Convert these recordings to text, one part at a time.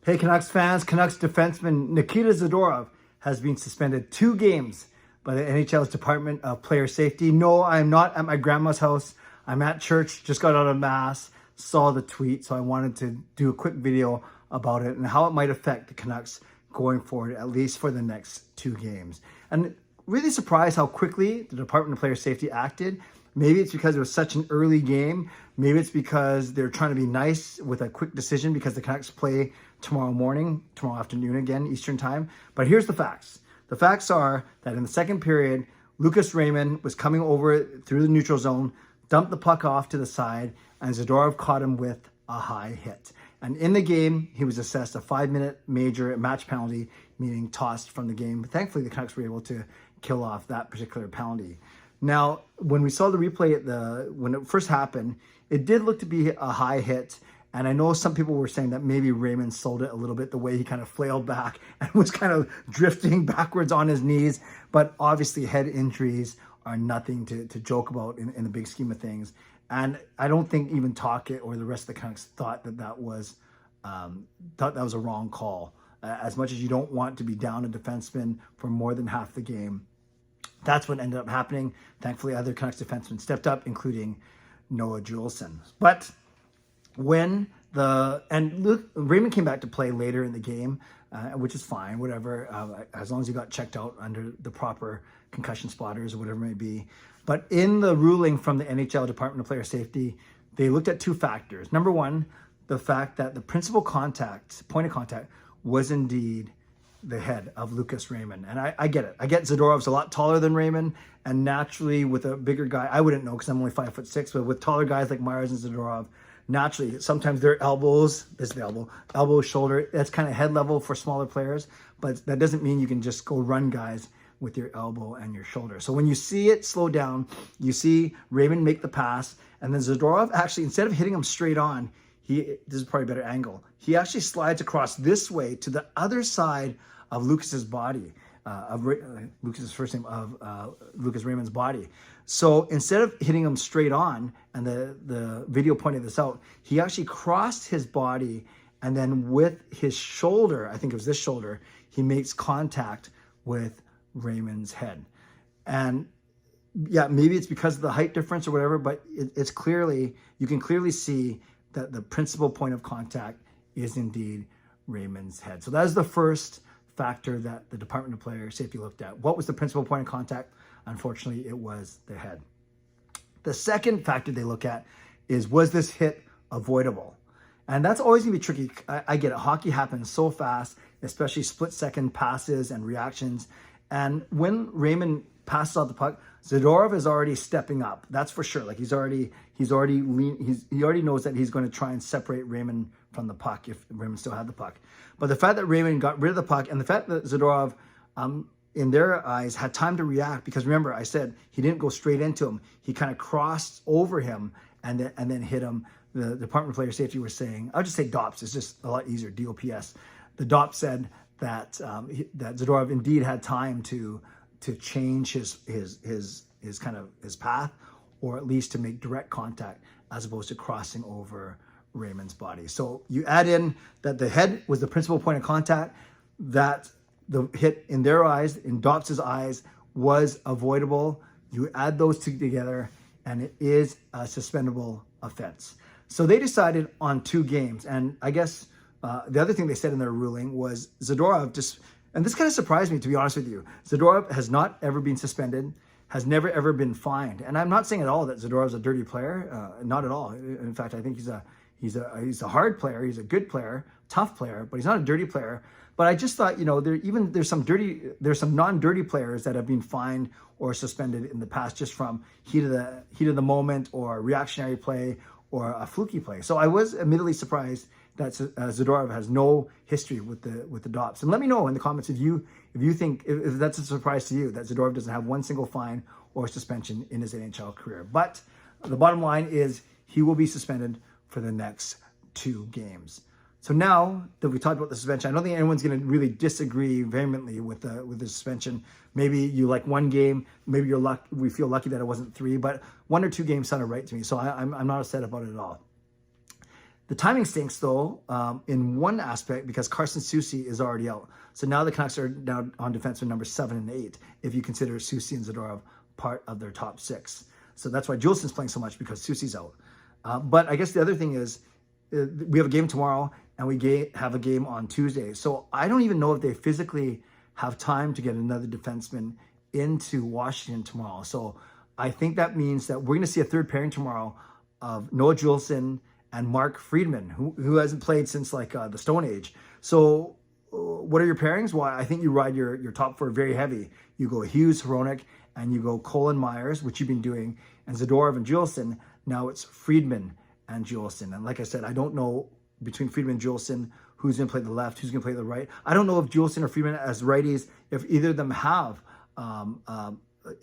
Hey Canucks fans, Canucks defenseman Nikita Zadorov has been suspended 2 games by the NHL's Department of Player Safety. No, I'm not at my grandma's house. I'm at church, just got out of mass, saw the tweet, so I wanted to do a quick video about it and how it might affect the Canucks going forward, at least for the next 2 games. And really surprised how quickly the Department of Player Safety acted. Maybe it's because it was such an early game. Maybe it's because they're trying to be nice with a quick decision because the Canucks play tomorrow afternoon again, Eastern time. But here's the facts. The facts are that in the second period, Lucas Raymond was coming over through the neutral zone, dumped the puck off to the side, and Zadorov caught him with a high hit. And in the game, he was assessed a 5-minute major match penalty, meaning tossed from the game. But thankfully, the Canucks were able to kill off that particular penalty. Now, when we saw the replay when it first happened, it did look to be a high hit. And I know some people were saying that maybe Raymond sold it a little bit, the way he kind of flailed back and was kind of drifting backwards on his knees. But obviously head injuries are nothing to joke about in the big scheme of things. And I don't think even Tocchet or the rest of the Canucks thought that was a wrong call. As much as you don't want to be down a defenseman for more than half the game, that's what ended up happening. Thankfully, other Canucks defensemen stepped up, including Noah Juleson. But Raymond came back to play later in the game, which is fine, whatever, as long as he got checked out under the proper concussion spotters or whatever it may be. But in the ruling from the NHL Department of Player Safety, they looked at 2 factors. Number one, the fact that the principal point of contact, was indeed the head of Lucas Raymond. And I get it. I get Zadorov's a lot taller than Raymond, and naturally with a bigger guy, I wouldn't know because I'm only 5'6", but with taller guys like Myers and Zadorov, naturally, sometimes their elbows, this is the elbow, shoulder, that's kind of head level for smaller players, but that doesn't mean you can just go run guys with your elbow and your shoulder. So when you see it slow down, you see Raymond make the pass, and then Zadorov actually, instead of hitting him straight on, this is probably a better angle, he actually slides across this way to the other side of Lucas's body, Lucas's first name, of Lucas Raymond's body. So instead of hitting him straight on, and the video pointed this out, he actually crossed his body, and then with his shoulder, I think it was this shoulder, he makes contact with Raymond's head. And yeah, maybe it's because of the height difference or whatever, but it's clearly, you can clearly see that the principal point of contact is indeed Raymond's head. So that is the first factor that the Department of Player Safety looked at. What was the principal point of contact? Unfortunately, it was the head. The second factor they look at is, was this hit avoidable? And that's always gonna be tricky. I get it. Hockey happens so fast, especially split-second passes and reactions. And when Raymond passes out the puck, Zadorov is already stepping up. That's for sure. Like he already knows that he's going to try and separate Raymond from the puck if Raymond still had the puck. But the fact that Raymond got rid of the puck, and the fact that Zadorov, in their eyes, had time to react, because remember I said he didn't go straight into him. He kind of crossed over him and then hit him. The Department of Player Safety was saying, I'll just say DOPS. It's just a lot easier. DOPS. The DOPS said that that Zadorov indeed had time to change his kind of his path, or at least to make direct contact as opposed to crossing over Raymond's body. So you add in that the head was the principal point of contact, that the hit in their eyes, in Dops's eyes, was avoidable. You add those 2 together, and it is a suspendable offense. So they decided on 2 games. And I guess the other thing they said in their ruling was Zadorov and this kind of surprised me, to be honest with you. Zadorov has not ever been suspended, has never ever been fined. And I'm not saying at all that Zadorov's a dirty player, not at all. In fact, I think he's a hard player, he's a good player, tough player, but he's not a dirty player. But I just thought, there's some non-dirty players that have been fined or suspended in the past just from heat of the moment, or reactionary play, or a fluky play. So I was admittedly surprised that Zadorov has no history with the DOPS. And let me know in the comments if you think if that's a surprise to you that Zadorov doesn't have one single fine or suspension in his NHL career. But the bottom line is he will be suspended for the next 2 games. So now that we talked about the suspension, I don't think anyone's going to really disagree vehemently with the suspension. Maybe you like 1 game, maybe we feel lucky that it wasn't 3, but 1 or 2 games sounded right to me. So I'm not upset about it at all. The timing stinks though, in one aspect, because Carson Soucy is already out. So now the Canucks are down on defenseman number 7 and 8, if you consider Soucy and Zadorov part of their top 6. So that's why Julesen's playing so much, because Soucy's out. But I guess the other thing is, we have a game tomorrow and we have a game on Tuesday. So I don't even know if they physically have time to get another defenseman into Washington tomorrow. So I think that means that we're going to see a third pairing tomorrow of Noah Juleson and Mark Friedman, who hasn't played since like the Stone Age. So what are your pairings? Well, I think you ride your top 4 very heavy. You go Hughes, Hronek, and you go Colin Myers, which you've been doing, and Zadorov and Juleson. Now it's Friedman and Juleson. And like I said, I don't know between Friedman and Juleson who's going to play the left, who's going to play the right. I don't know if Juleson or Friedman as righties, if either of them have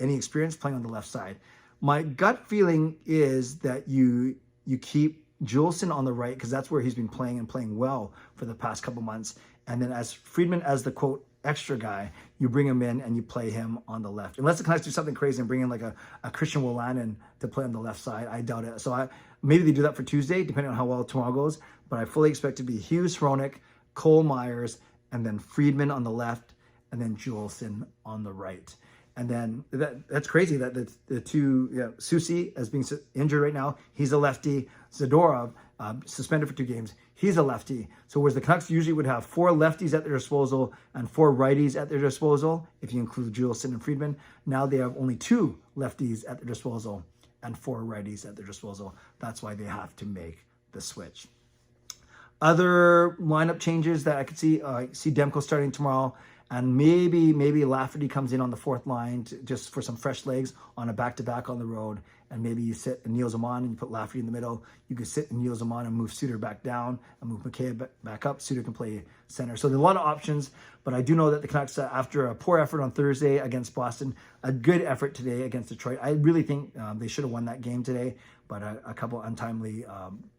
any experience playing on the left side. My gut feeling is that you keep Juleson on the right, because that's where he's been playing and playing well for the past couple months. And then as Friedman as the quote extra guy, you bring him in and you play him on the left. Unless the Canucks do something crazy and bring in like a Christian Wolanin to play on the left side, I doubt it. So maybe they do that for Tuesday, depending on how well tomorrow goes. But I fully expect to be Hughes, Hronek, Cole Myers, and then Friedman on the left, and then Juleson on the right. And then that's crazy that the two, Soucy as being injured right now, he's a lefty. Zadorov, suspended for 2 games, he's a lefty. So whereas the Canucks usually would have 4 lefties at their disposal and 4 righties at their disposal, if you include Juleson and Friedman, now they have only 2 lefties at their disposal and 4 righties at their disposal. That's why they have to make the switch. Other lineup changes that I could see, see Demko starting tomorrow, and maybe Lafferty comes in on the 4th line just for some fresh legs on a back-to-back on the road, and maybe you sit Neal Zaman and you put Lafferty in the middle. You could sit Neal Zaman and move Suter back down and move McKay back up. Suter can play center. So there's a lot of options, but I do know that the Canucks, after a poor effort on Thursday against Boston, a good effort today against Detroit. I really think they should have won that game today, but a couple untimely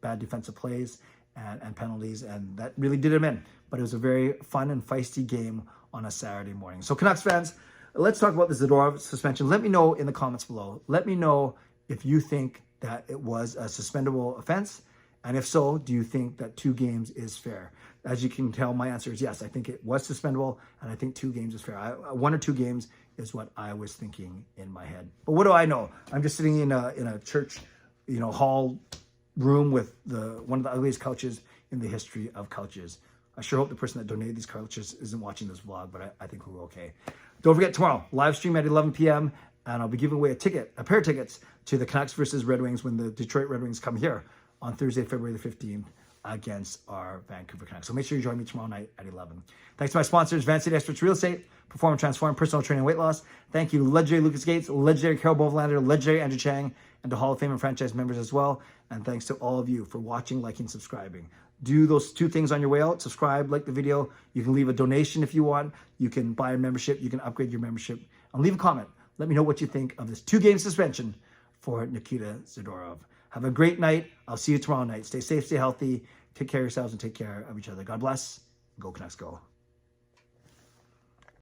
bad defensive plays and penalties, and that really did them in. But it was a very fun and feisty game on a Saturday morning. So Canucks fans, let's talk about the Zadorov suspension. Let me know in the comments below. Let me know if you think that it was a suspendable offense. And if so, do you think that 2 games is fair? As you can tell, my answer is yes. I think it was suspendable, and I think 2 games is fair. 1 or 2 games is what I was thinking in my head. But what do I know? I'm just sitting in a church, hall room with one of the ugliest couches in the history of couches. I sure hope the person that donated these couches isn't watching this vlog, but I think we're okay. Don't forget, tomorrow, live stream at 11 p.m. and I'll be giving away a pair of tickets to the Canucks versus Red Wings when the Detroit Red Wings come here on Thursday, February the 15th against our Vancouver Canucks. So make sure you join me tomorrow night at 11. Thanks to my sponsors, Van City Experts Real Estate, Perform and Transform, Personal Training, Weight Loss. Thank you, legendary Lucas Gates, legendary Carol Bovelander, legendary Andrew Chang, and to Hall of Fame and franchise members as well. And thanks to all of you for watching, liking, subscribing. Do those 2 things on your way out. Subscribe, like the video. You can leave a donation if you want. You can buy a membership. You can upgrade your membership. And leave a comment. Let me know what you think of this 2-game suspension for Nikita Zadorov. Have a great night. I'll see you tomorrow night. Stay safe, stay healthy. Take care of yourselves and take care of each other. God bless. Go Canucks, go.